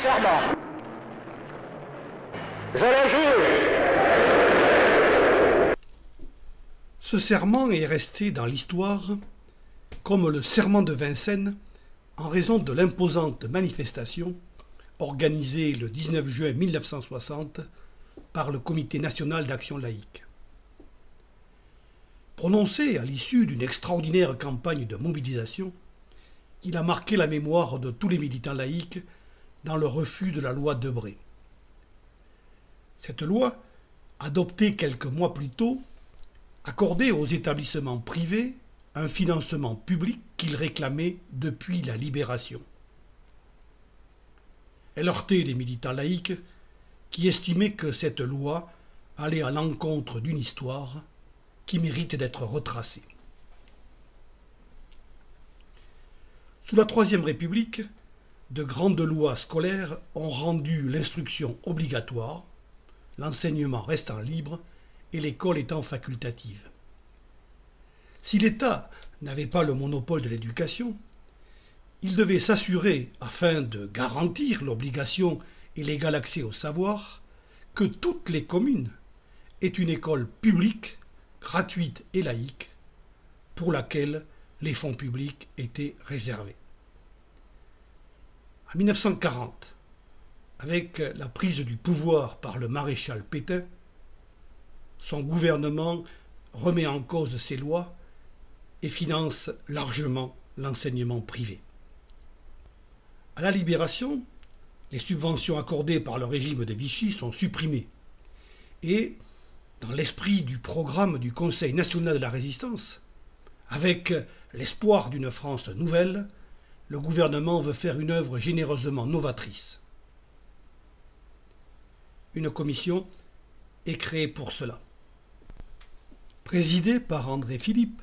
serment. Je le jure. Ce serment est resté dans l'histoire comme le serment de Vincennes en raison de l'imposante manifestation organisée le 19 juin 1960 par le Comité national d'action laïque. Prononcé à l'issue d'une extraordinaire campagne de mobilisation, il a marqué la mémoire de tous les militants laïques dans le refus de la loi Debré. Cette loi, adoptée quelques mois plus tôt, accordait aux établissements privés un financement public qu'ils réclamaient depuis la Libération. Elle heurtait les militants laïques qui estimaient que cette loi allait à l'encontre d'une histoire qui mérite d'être retracée. Sous la Troisième République, de grandes lois scolaires ont rendu l'instruction obligatoire, l'enseignement restant libre et l'école étant facultative. Si l'État n'avait pas le monopole de l'éducation, il devait s'assurer, afin de garantir l'obligation et l'égal accès au savoir, que toutes les communes aient une école publique, gratuite et laïque, pour laquelle les fonds publics étaient réservés. En 1940, avec la prise du pouvoir par le maréchal Pétain, son gouvernement remet en cause ces lois et finance largement l'enseignement privé. À la Libération, les subventions accordées par le régime de Vichy sont supprimées et, dans l'esprit du programme du Conseil national de la Résistance, avec l'espoir d'une France nouvelle, le gouvernement veut faire une œuvre généreusement novatrice. Une commission est créée pour cela. Présidée par André Philippe,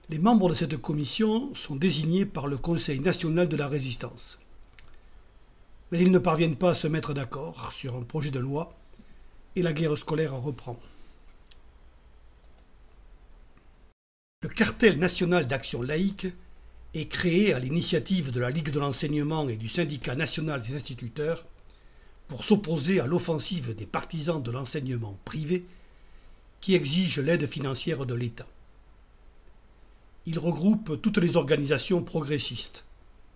les membres de cette commission sont désignés par le Conseil national de la Résistance. Mais ils ne parviennent pas à se mettre d'accord sur un projet de loi et la guerre scolaire reprend. Le cartel national d'action laïque est créé à l'initiative de la Ligue de l'enseignement et du syndicat national des instituteurs pour s'opposer à l'offensive des partisans de l'enseignement privé qui exige l'aide financière de l'État. Il regroupe toutes les organisations progressistes,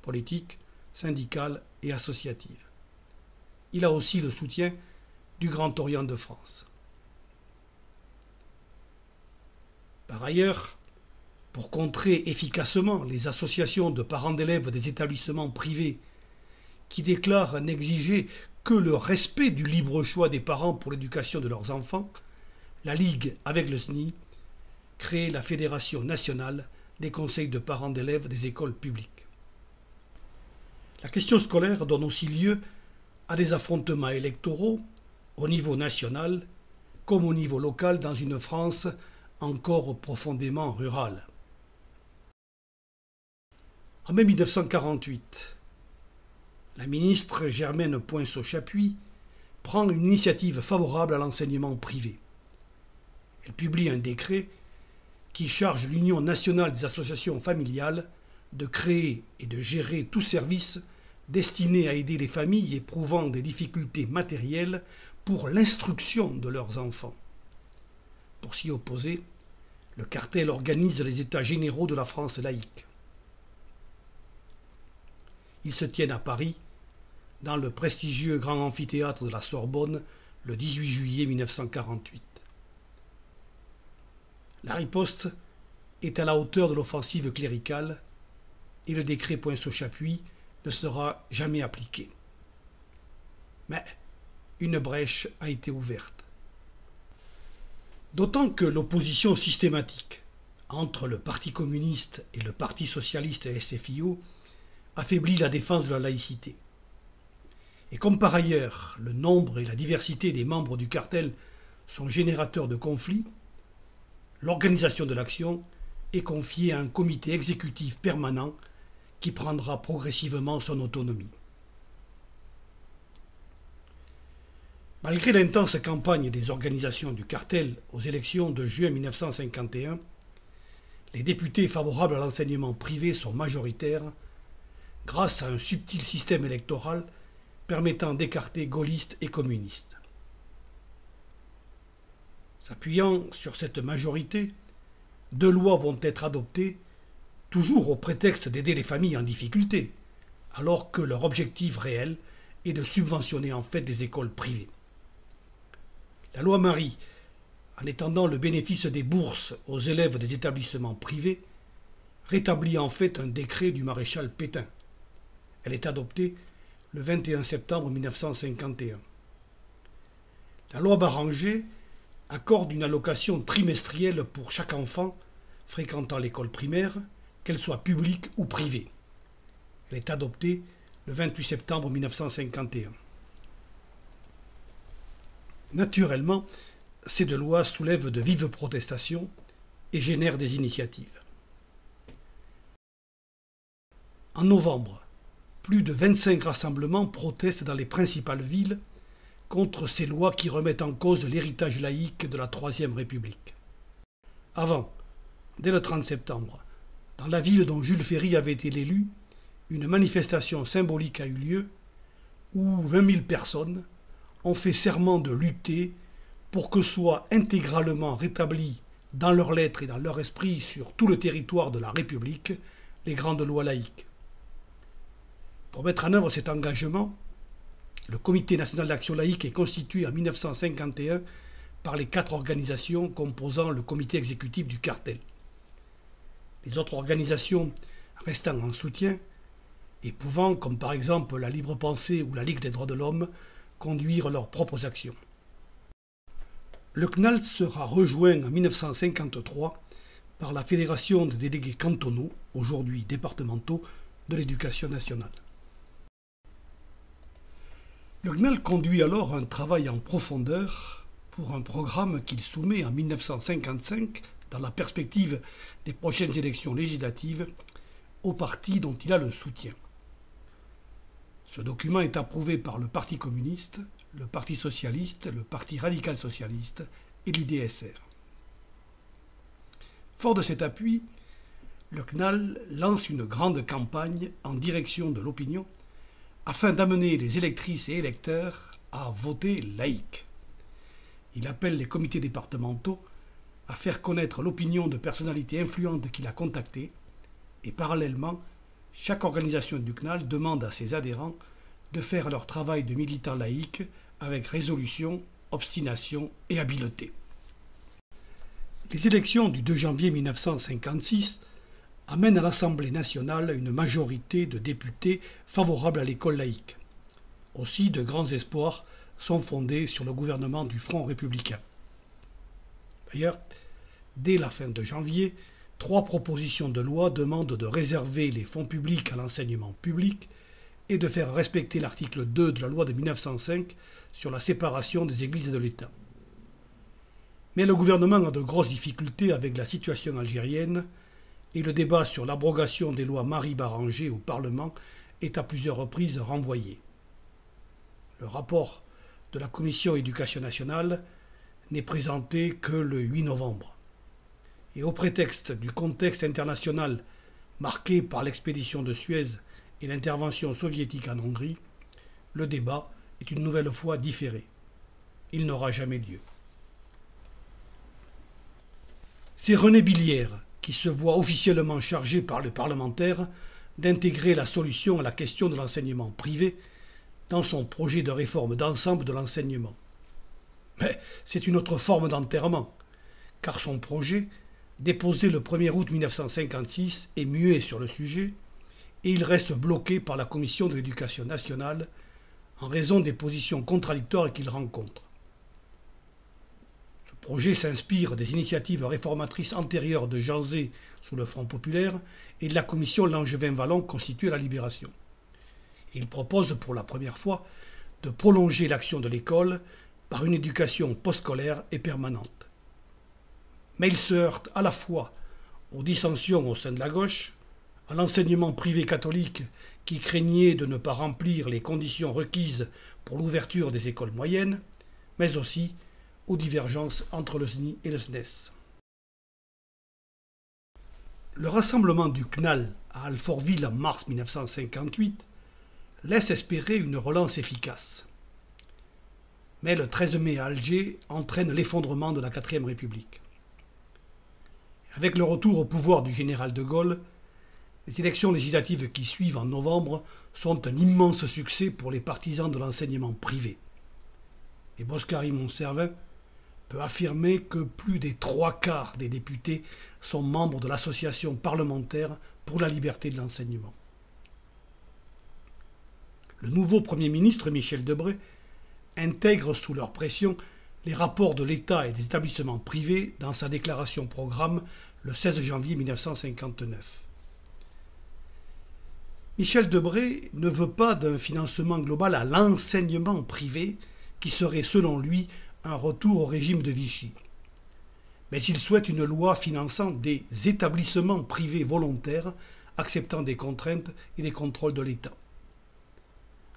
politiques, syndicales et associatives. Il a aussi le soutien du Grand Orient de France. Par ailleurs, pour contrer efficacement les associations de parents d'élèves des établissements privés qui déclarent n'exiger que le respect du libre choix des parents pour l'éducation de leurs enfants, la Ligue, avec le SNI, crée la Fédération nationale des conseils de parents d'élèves des écoles publiques. La question scolaire donne aussi lieu à des affrontements électoraux au niveau national comme au niveau local dans une France encore profondément rurale. En mai 1948, la ministre Germaine Poinçot-Chapuis prend une initiative favorable à l'enseignement privé. Elle publie un décret qui charge l'Union nationale des associations familiales de créer et de gérer tout service destiné à aider les familles éprouvant des difficultés matérielles pour l'instruction de leurs enfants. Pour s'y opposer, le cartel organise les États généraux de la France laïque. Ils se tiennent à Paris, dans le prestigieux grand amphithéâtre de la Sorbonne, le 18 juillet 1948. La riposte est à la hauteur de l'offensive cléricale et le décret Poinçot-Chapuis ne sera jamais appliqué. Mais une brèche a été ouverte. D'autant que l'opposition systématique entre le Parti communiste et le Parti socialiste SFIO affaiblit la défense de la laïcité. Et comme par ailleurs le nombre et la diversité des membres du cartel sont générateurs de conflits, l'organisation de l'action est confiée à un comité exécutif permanent qui prendra progressivement son autonomie. Malgré l'intense campagne des organisations du cartel aux élections de juin 1951, les députés favorables à l'enseignement privé sont majoritaires grâce à un subtil système électoral permettant d'écarter gaullistes et communistes. S'appuyant sur cette majorité, 2 lois vont être adoptées, toujours au prétexte d'aider les familles en difficulté, alors que leur objectif réel est de subventionner en fait des écoles privées. La loi Marie, en étendant le bénéfice des bourses aux élèves des établissements privés, rétablit en fait un décret du maréchal Pétain. Elle est adoptée le 21 septembre 1951. La loi Barranger accorde une allocation trimestrielle pour chaque enfant fréquentant l'école primaire, qu'elle soit publique ou privée. Elle est adoptée le 28 septembre 1951. Naturellement, ces 2 lois soulèvent de vives protestations et génèrent des initiatives. En novembre, plus de 25 rassemblements protestent dans les principales villes contre ces lois qui remettent en cause l'héritage laïque de la Troisième République. Avant, dès le 30 septembre, dans la ville dont Jules Ferry avait été l'élu, une manifestation symbolique a eu lieu où 20 000 personnes ont fait serment de lutter pour que soient intégralement rétablies dans leurs lettres et dans leur esprit sur tout le territoire de la République les grandes lois laïques. Pour mettre en œuvre cet engagement, le Comité national d'action laïque est constitué en 1951 par les 4 organisations composant le comité exécutif du cartel. Les autres organisations restant en soutien et pouvant, comme par exemple la Libre Pensée ou la Ligue des droits de l'homme, conduire leurs propres actions. Le CNAL sera rejoint en 1953 par la Fédération des délégués cantonaux, aujourd'hui départementaux, de l'éducation nationale. Le CNAL conduit alors un travail en profondeur pour un programme qu'il soumet en 1955 dans la perspective des prochaines élections législatives au parti dont il a le soutien. Ce document est approuvé par le Parti communiste, le Parti socialiste, le Parti radical socialiste et l'UDSR. Fort de cet appui, le CNAL lance une grande campagne en direction de l'opinion afin d'amener les électrices et électeurs à voter laïque. Il appelle les comités départementaux à faire connaître l'opinion de personnalités influentes qu'il a contactées et parallèlement, chaque organisation du CNAL demande à ses adhérents de faire leur travail de militants laïcs avec résolution, obstination et habileté. Les élections du 2 janvier 1956 amènent à l'Assemblée nationale une majorité de députés favorables à l'école laïque. Aussi, de grands espoirs sont fondés sur le gouvernement du Front républicain. D'ailleurs, dès la fin de janvier, 3 propositions de loi demandent de réserver les fonds publics à l'enseignement public et de faire respecter l'article 2 de la loi de 1905 sur la séparation des églises et de l'État. Mais le gouvernement a de grosses difficultés avec la situation algérienne et le débat sur l'abrogation des lois Marie-Barranger au Parlement est à plusieurs reprises renvoyé. Le rapport de la Commission éducation nationale n'est présenté que le 8 novembre. Et au prétexte du contexte international marqué par l'expédition de Suez et l'intervention soviétique en Hongrie, le débat est une nouvelle fois différé. Il n'aura jamais lieu. C'est René Billière qui se voit officiellement chargé par les parlementaires d'intégrer la solution à la question de l'enseignement privé dans son projet de réforme d'ensemble de l'enseignement. Mais c'est une autre forme d'enterrement, car son projet, déposé le 1er août 1956, est muet sur le sujet et il reste bloqué par la Commission de l'éducation nationale en raison des positions contradictoires qu'il rencontre. Ce projet s'inspire des initiatives réformatrices antérieures de Jean Zay sous le Front populaire et de la commission Langevin-Wallon constituée à la Libération. Il propose pour la première fois de prolonger l'action de l'école par une éducation postscholaire et permanente. Mais il se heurte à la fois aux dissensions au sein de la gauche, à l'enseignement privé catholique qui craignait de ne pas remplir les conditions requises pour l'ouverture des écoles moyennes, mais aussi aux divergences entre le SNI et le SNES. Le rassemblement du CNAL à Alfortville en mars 1958, laissent espérer une relance efficace. Mais le 13 mai à Alger entraîne l'effondrement de la 4ème République. Avec le retour au pouvoir du général de Gaulle, les élections législatives qui suivent en novembre sont un immense succès pour les partisans de l'enseignement privé. Et Boscary Monsservin peut affirmer que plus des 3/4 des députés sont membres de l'association parlementaire pour la liberté de l'enseignement. Le nouveau Premier ministre Michel Debré intègre sous leur pression les rapports de l'État et des établissements privés dans sa déclaration programme le 16 janvier 1959. Michel Debré ne veut pas d'un financement global à l'enseignement privé qui serait selon lui un retour au régime de Vichy. Mais il souhaite une loi finançant des établissements privés volontaires acceptant des contraintes et des contrôles de l'État.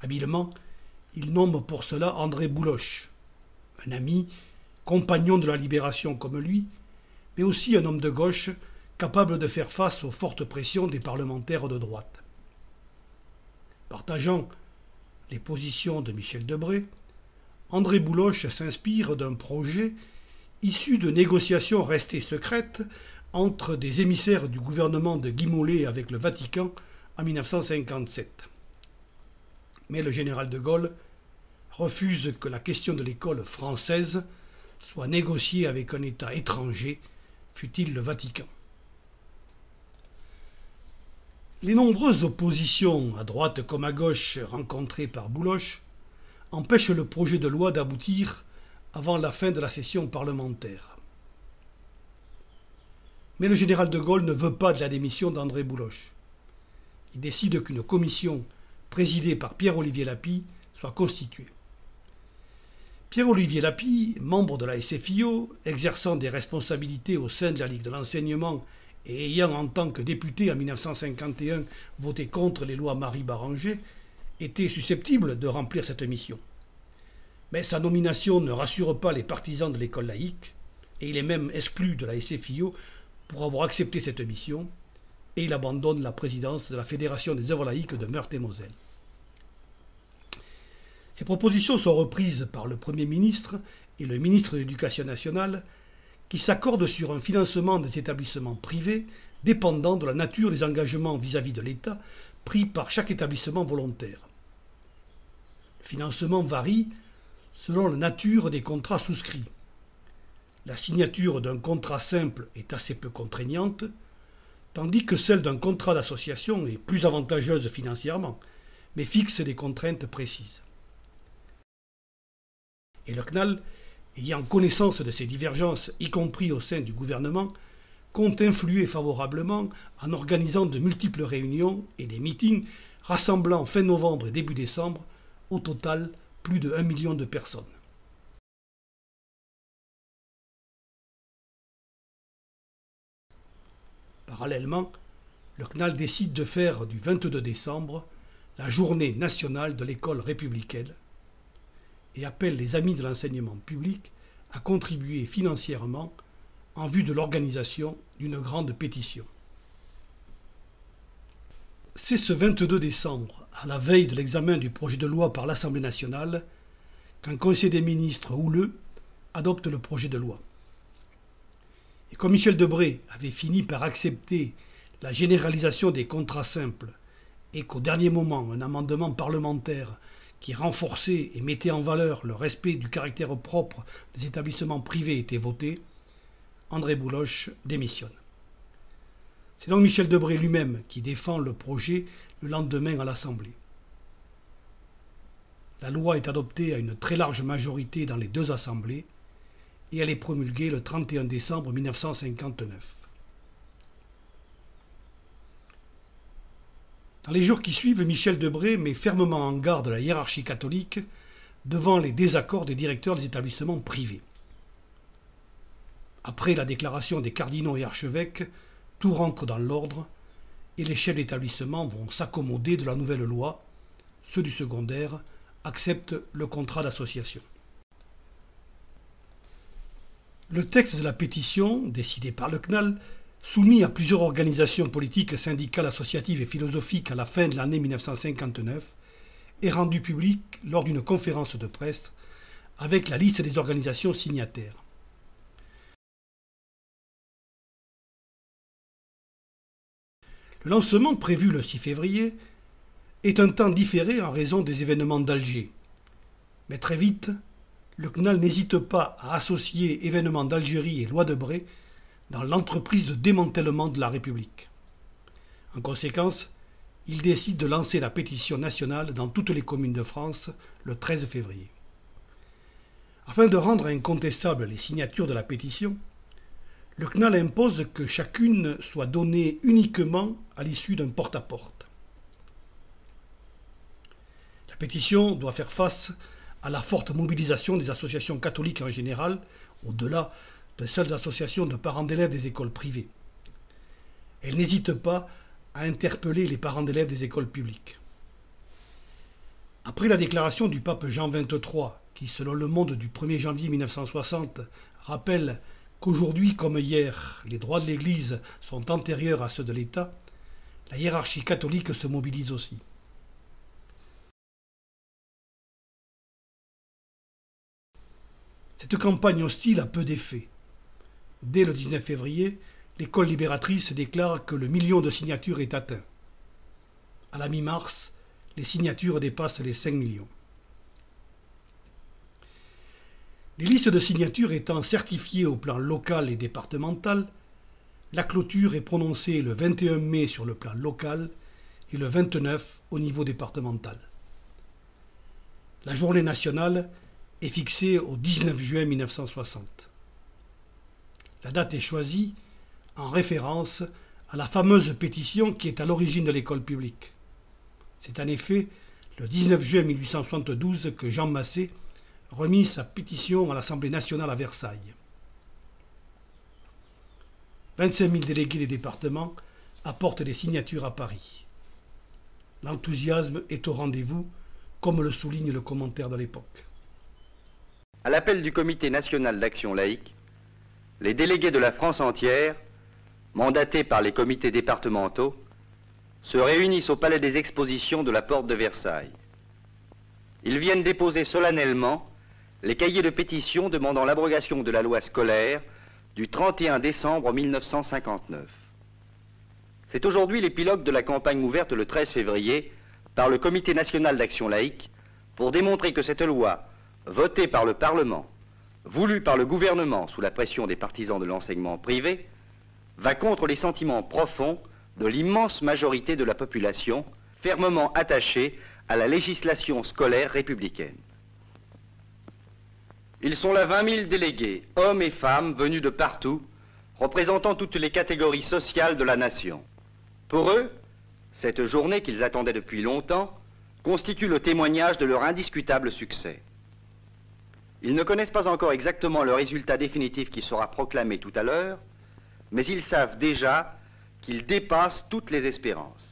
Habilement, il nomme pour cela André Bouloche, un ami, compagnon de la Libération comme lui, mais aussi un homme de gauche capable de faire face aux fortes pressions des parlementaires de droite. Partageant les positions de Michel Debré, André Bouloche s'inspire d'un projet issu de négociations restées secrètes entre des émissaires du gouvernement de Guy Mollet avec le Vatican en 1957. Mais le général de Gaulle refuse que la question de l'école française soit négociée avec un État étranger, fût-il le Vatican. Les nombreuses oppositions, à droite comme à gauche, rencontrées par Bouloche, empêchent le projet de loi d'aboutir avant la fin de la session parlementaire. Mais le général de Gaulle ne veut pas de la démission d'André Bouloche. Il décide qu'une commission présidée par Pierre-Olivier Lapie soit constituée. Pierre-Olivier Lapie, membre de la SFIO, exerçant des responsabilités au sein de la Ligue de l'enseignement et ayant en tant que député en 1951 voté contre les lois Marie-Baranger, était susceptible de remplir cette mission. Mais sa nomination ne rassure pas les partisans de l'école laïque, et il est même exclu de la SFIO pour avoir accepté cette mission, et il abandonne la présidence de la Fédération des œuvres laïques de Meurthe-et-Moselle. Ces propositions sont reprises par le Premier ministre et le ministre de l'Éducation nationale, qui s'accordent sur un financement des établissements privés dépendant de la nature des engagements vis-à-vis de l'État pris par chaque établissement volontaire. Le financement varie selon la nature des contrats souscrits. La signature d'un contrat simple est assez peu contraignante, tandis que celle d'un contrat d'association est plus avantageuse financièrement, mais fixe des contraintes précises. Et le CNAL, ayant connaissance de ces divergences, y compris au sein du gouvernement, compte influer favorablement en organisant de multiples réunions et des meetings rassemblant fin novembre et début décembre, au total plus de 1 million de personnes. Parallèlement, le CNAL décide de faire du 22 décembre la journée nationale de l'école républicaine et appelle les amis de l'enseignement public à contribuer financièrement en vue de l'organisation d'une grande pétition. C'est ce 22 décembre, à la veille de l'examen du projet de loi par l'Assemblée nationale, qu'un Conseil des ministres houleux adopte le projet de loi. Et comme Michel Debré avait fini par accepter la généralisation des contrats simples et qu'au dernier moment, un amendement parlementaire qui renforçait et mettait en valeur le respect du caractère propre des établissements privés était voté, André Bouloche démissionne. C'est donc Michel Debré lui-même qui défend le projet le lendemain à l'Assemblée. La loi est adoptée à une très large majorité dans les deux assemblées et elle est promulguée le 31 décembre 1959. Dans les jours qui suivent, Michel Debré met fermement en garde la hiérarchie catholique devant les désaccords des directeurs des établissements privés. Après la déclaration des cardinaux et archevêques, tout rentre dans l'ordre et les chefs d'établissement vont s'accommoder de la nouvelle loi. Ceux du secondaire acceptent le contrat d'association. Le texte de la pétition, décidé par le CNAL, soumis à plusieurs organisations politiques, syndicales, associatives et philosophiques à la fin de l'année 1959, est rendu public lors d'une conférence de presse avec la liste des organisations signataires. Le lancement prévu le 6 février est un temps différé en raison des événements d'Alger. Mais très vite, le CNAL n'hésite pas à associer événements d'Algérie et loi Debré dans l'entreprise de démantèlement de la République. En conséquence, il décide de lancer la pétition nationale dans toutes les communes de France le 13 février. Afin de rendre incontestables les signatures de la pétition, le CNAL impose que chacune soit donnée uniquement à l'issue d'un porte-à-porte. La pétition doit faire face à la forte mobilisation des associations catholiques en général, au-delà de seules associations de parents d'élèves des écoles privées. Elle n'hésite pas à interpeller les parents d'élèves des écoles publiques. Après la déclaration du pape Jean XXIII, qui selon Le Monde du 1er janvier 1960 rappelle qu'aujourd'hui comme hier, les droits de l'Église sont antérieurs à ceux de l'État, la hiérarchie catholique se mobilise aussi. Cette campagne hostile a peu d'effet. Dès le 19 février, l'école libératrice déclare que le million de signatures est atteint. À la mi-mars, les signatures dépassent les 5 millions. Les listes de signatures étant certifiées au plan local et départemental, la clôture est prononcée le 21 mai sur le plan local et le 29 au niveau départemental. La journée nationale est fixée au 19 juin 1960. La date est choisie en référence à la fameuse pétition qui est à l'origine de l'école publique. C'est en effet le 19 juin 1872 que Jean Massé remit sa pétition à l'Assemblée nationale à Versailles. 25 000 délégués des départements apportent des signatures à Paris. L'enthousiasme est au rendez-vous, comme le souligne le commentaire de l'époque. À l'appel du Comité national d'action laïque, les délégués de la France entière, mandatés par les comités départementaux, se réunissent au Palais des Expositions de la Porte de Versailles. Ils viennent déposer solennellement les cahiers de pétition demandant l'abrogation de la loi scolaire du 31 décembre 1959. C'est aujourd'hui l'épilogue de la campagne ouverte le 13 février par le Comité national d'action laïque pour démontrer que cette loi, votée par le Parlement, voulue par le gouvernement sous la pression des partisans de l'enseignement privé, va contre les sentiments profonds de l'immense majorité de la population, fermement attachée à la législation scolaire républicaine. Ils sont là 20 000 délégués, hommes et femmes venus de partout, représentant toutes les catégories sociales de la nation. Pour eux, cette journée qu'ils attendaient depuis longtemps constitue le témoignage de leur indiscutable succès. Ils ne connaissent pas encore exactement le résultat définitif qui sera proclamé tout à l'heure, mais ils savent déjà qu'il dépasse toutes les espérances.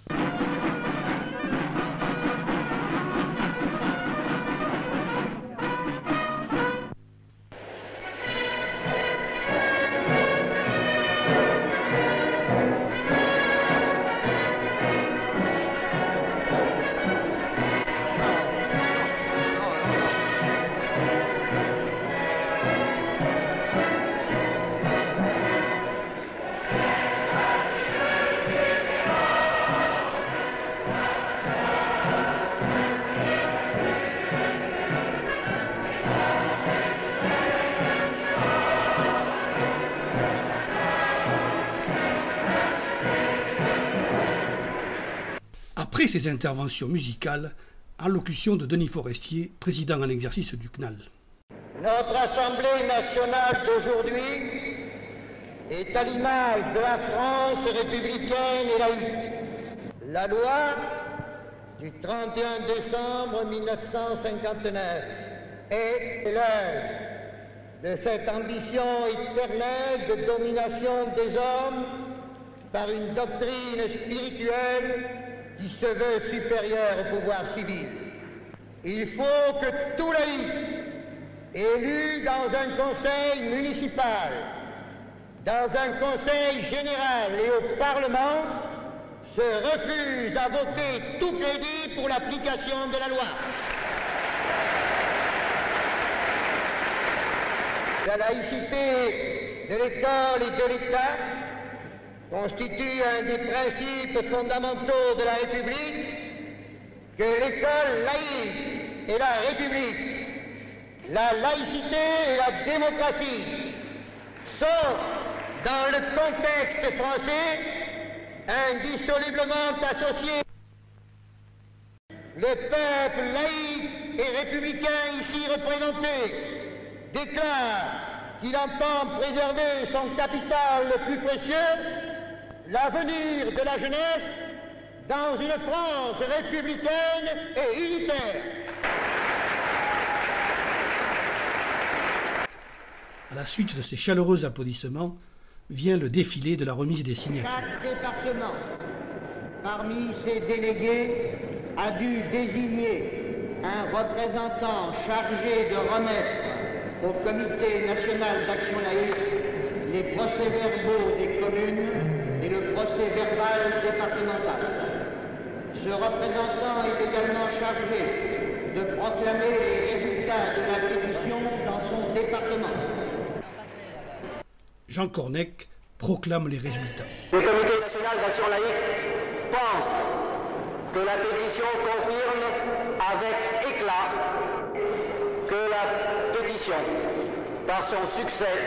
Après ces interventions musicales, allocution de Denis Forestier, président en exercice du CNAL. Notre Assemblée nationale d'aujourd'hui est à l'image de la France républicaine et laïque. La loi du 31 décembre 1959 est l'œuvre de cette ambition éternelle de domination des hommes par une doctrine spirituelle qui se veut supérieure au pouvoir civil. Il faut que tout laïc, élu dans un conseil municipal, dans un conseil général et au Parlement, se refuse à voter tout crédit pour l'application de la loi. La laïcité de l'école et de l'État constitue un des principes fondamentaux de la République, que l'école laïque et la République, la laïcité et la démocratie sont, dans le contexte français, indissolublement associés. Le peuple laïque et républicain ici représenté déclare qu'il entend préserver son capital le plus précieux, l'avenir de la jeunesse, dans une France républicaine et unitaire. À la suite de ces chaleureux applaudissements, vient le défilé de la remise des signatures. Chaque département, parmi ses délégués, a dû désigner un représentant chargé de remettre au Comité national d'action laïque les procès-verbaux des communes et le procès-verbal départemental. Ce représentant est également chargé de proclamer les résultats de la pétition dans son département. Jean Cornec proclame les résultats. Le Comité national d'action laïque pense que la pétition confirme avec éclat que la pétition, par son succès,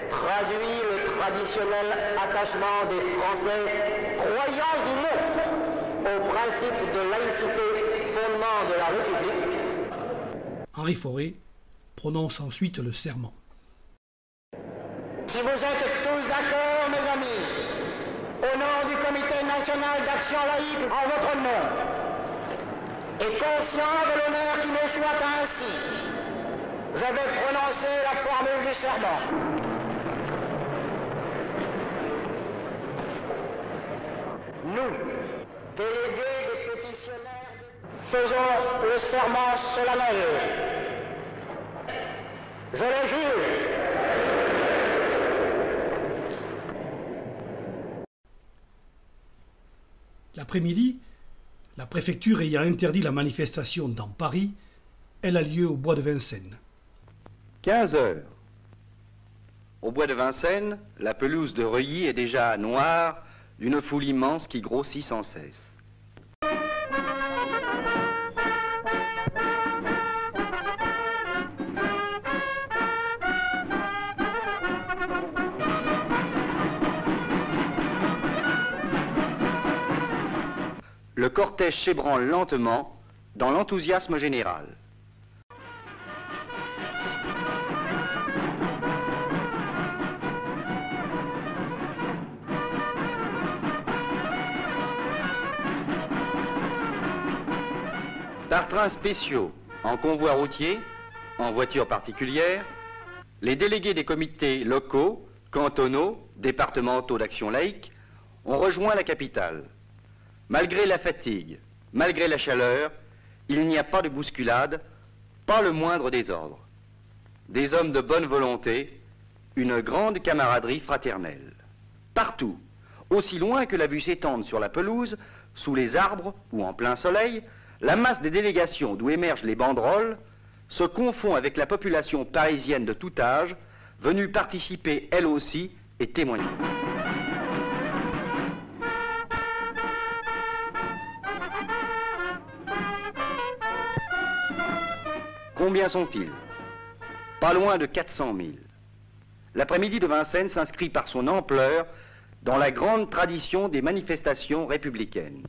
traduit le traditionnel attachement des Français, croyants ou non, au principe de laïcité, fondement de la République. Henri Fauré prononce ensuite le serment. Si vous êtes tous d'accord, mes amis, au nom du Comité national d'action laïque, en votre nom, et conscient de l'honneur qui me soit ainsi, je vais prononcer la formule du serment. Nous, délégués des pétitionnaires, faisons le serment solennel. Je le jure. L'après-midi, la préfecture ayant interdit la manifestation dans Paris, elle a lieu au bois de Vincennes. 15 heures. Au bois de Vincennes, la pelouse de Reuilly est déjà noire d'une foule immense qui grossit sans cesse. Le cortège s'ébranle lentement dans l'enthousiasme général. Par trains spéciaux, en convois routiers, en voitures particulières, les délégués des comités locaux, cantonaux, départementaux d'action laïque ont rejoint la capitale. Malgré la fatigue, malgré la chaleur, il n'y a pas de bousculade, pas le moindre désordre. Des hommes de bonne volonté, une grande camaraderie fraternelle. Partout, aussi loin que la vue s'étende sur la pelouse, sous les arbres ou en plein soleil, la masse des délégations d'où émergent les banderoles se confond avec la population parisienne de tout âge, venue participer elle aussi et témoigner. Combien sont-ils? Pas loin de 400 000. L'après-midi de Vincennes s'inscrit par son ampleur dans la grande tradition des manifestations républicaines.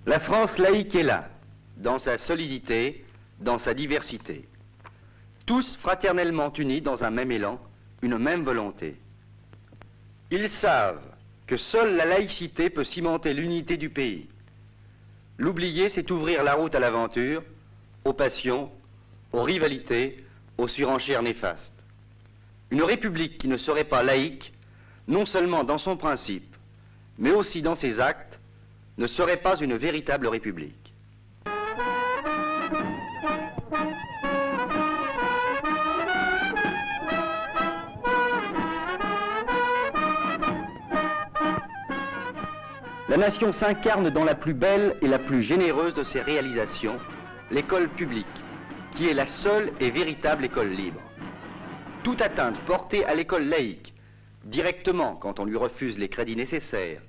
La France laïque est là, dans sa solidité, dans sa diversité. Tous fraternellement unis dans un même élan, une même volonté. Ils savent que seule la laïcité peut cimenter l'unité du pays. L'oublier, c'est ouvrir la route à l'aventure, aux passions, aux rivalités, aux surenchères néfastes. Une république qui ne serait pas laïque, non seulement dans son principe, mais aussi dans ses actes, ne serait pas une véritable république. La nation s'incarne dans la plus belle et la plus généreuse de ses réalisations, l'école publique, qui est la seule et véritable école libre. Toute atteinte portée à l'école laïque, directement quand on lui refuse les crédits nécessaires,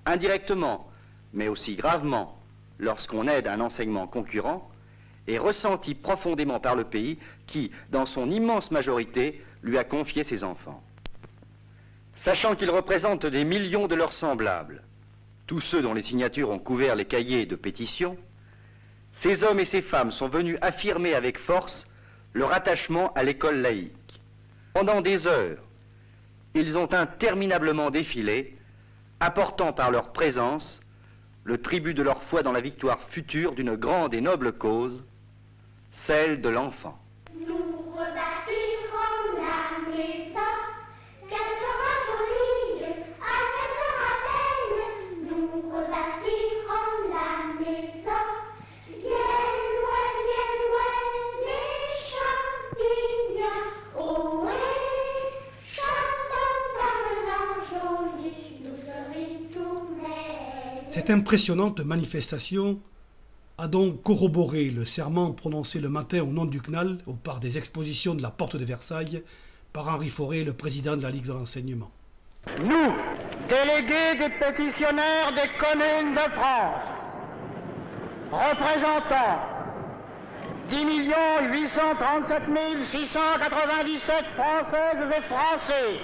indirectement, mais aussi gravement, lorsqu'on aide un enseignement concurrent, est ressentie profondément par le pays qui, dans son immense majorité, lui a confié ses enfants. Sachant qu'ils représentent des millions de leurs semblables, tous ceux dont les signatures ont couvert les cahiers de pétition, ces hommes et ces femmes sont venus affirmer avec force leur attachement à l'école laïque. Pendant des heures, ils ont interminablement défilé, apportant par leur présence le tribut de leur foi dans la victoire future d'une grande et noble cause, celle de l'enfant. Nous rebâtirons la maison, qu'elle sera jolie, elle sera belle. Nous rebâtirons la maison, bien loin, les champignons. Oh oui, chantons comme l'ange joli, nous serons tournés. Cette impressionnante manifestation a donc corroboré le serment prononcé le matin au nom du CNAL au parc des expositions de la Porte de Versailles par Henri Fauré, le président de la Ligue de l'enseignement. Nous, délégués des pétitionnaires des communes de France, représentant 10 837 697 Françaises et Français,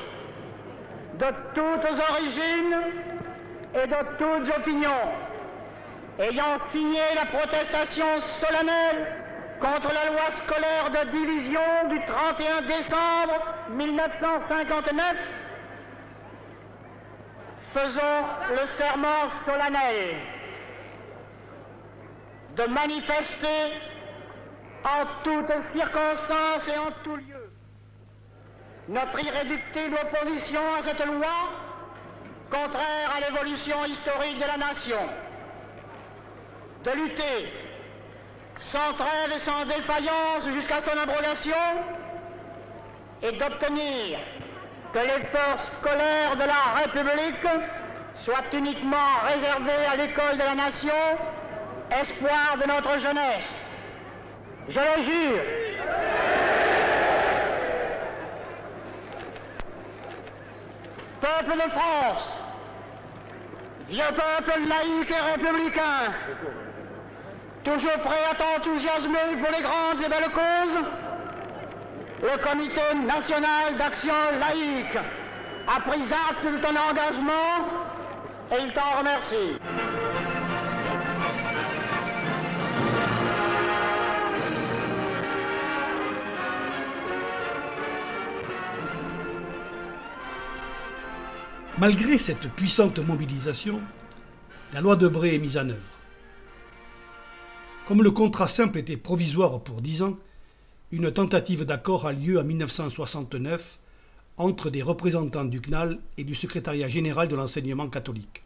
de toutes origines et de toutes opinions, ayant signé la protestation solennelle contre la loi scolaire de division du 31 décembre 1959, faisons le serment solennel de manifester en toutes circonstances et en tout lieu notre irréductible opposition à cette loi contraire à l'évolution historique de la nation, de lutter sans trêve et sans défaillance jusqu'à son abrogation et d'obtenir que l'effort scolaire de la République soit uniquement réservé à l'école de la nation, espoir de notre jeunesse. Je le jure. Peuple de France, vieux peuple laïque et républicain, toujours prêt à t'enthousiasmer pour les grandes et belles causes, le Comité national d'action laïque a pris acte de ton engagement et il t'en remercie. Malgré cette puissante mobilisation, la loi Debré est mise en œuvre. Comme le contrat simple était provisoire pour 10 ans, une tentative d'accord a lieu en 1969 entre des représentants du CNAL et du secrétariat général de l'enseignement catholique.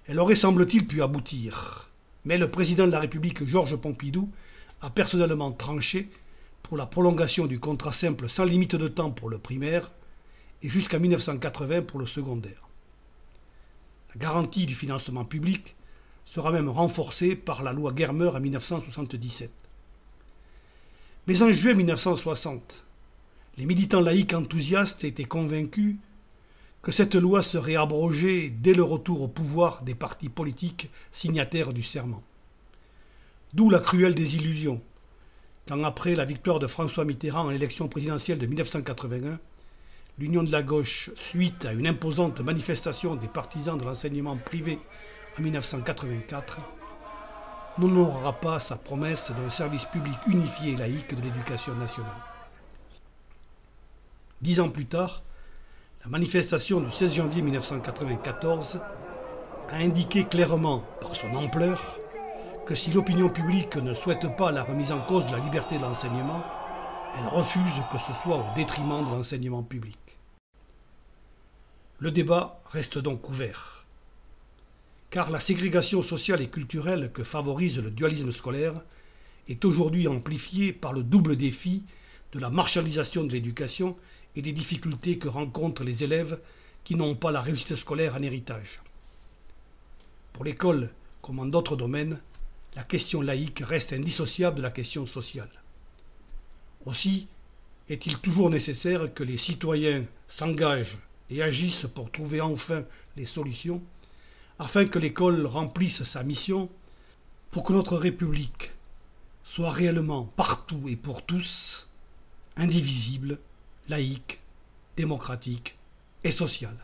Elle aurait, semble-t-il, pu aboutir, mais le président de la République, Georges Pompidou, a personnellement tranché pour la prolongation du contrat simple sans limite de temps pour le primaire et jusqu'à 1980 pour le secondaire. La garantie du financement public sera même renforcée par la loi Germer en 1977. Mais en juin 1960, les militants laïcs enthousiastes étaient convaincus que cette loi serait abrogée dès le retour au pouvoir des partis politiques signataires du serment. D'où la cruelle désillusion quand, après la victoire de François Mitterrand à l'élection présidentielle de 1981, l'Union de la gauche, suite à une imposante manifestation des partisans de l'enseignement privé en 1984, n'honorera pas sa promesse d'un service public unifié et laïque de l'éducation nationale. 10 ans plus tard, la manifestation du 16 janvier 1994 a indiqué clairement, par son ampleur, que si l'opinion publique ne souhaite pas la remise en cause de la liberté de l'enseignement, elle refuse que ce soit au détriment de l'enseignement public. Le débat reste donc ouvert. Car la ségrégation sociale et culturelle que favorise le dualisme scolaire est aujourd'hui amplifiée par le double défi de la marchandisation de l'éducation et des difficultés que rencontrent les élèves qui n'ont pas la réussite scolaire en héritage. Pour l'école, comme en d'autres domaines, la question laïque reste indissociable de la question sociale. Aussi, est-il toujours nécessaire que les citoyens s'engagent et agissent pour trouver enfin les solutions, afin que l'école remplisse sa mission, pour que notre République soit réellement partout et pour tous, indivisible, laïque, démocratique et sociale.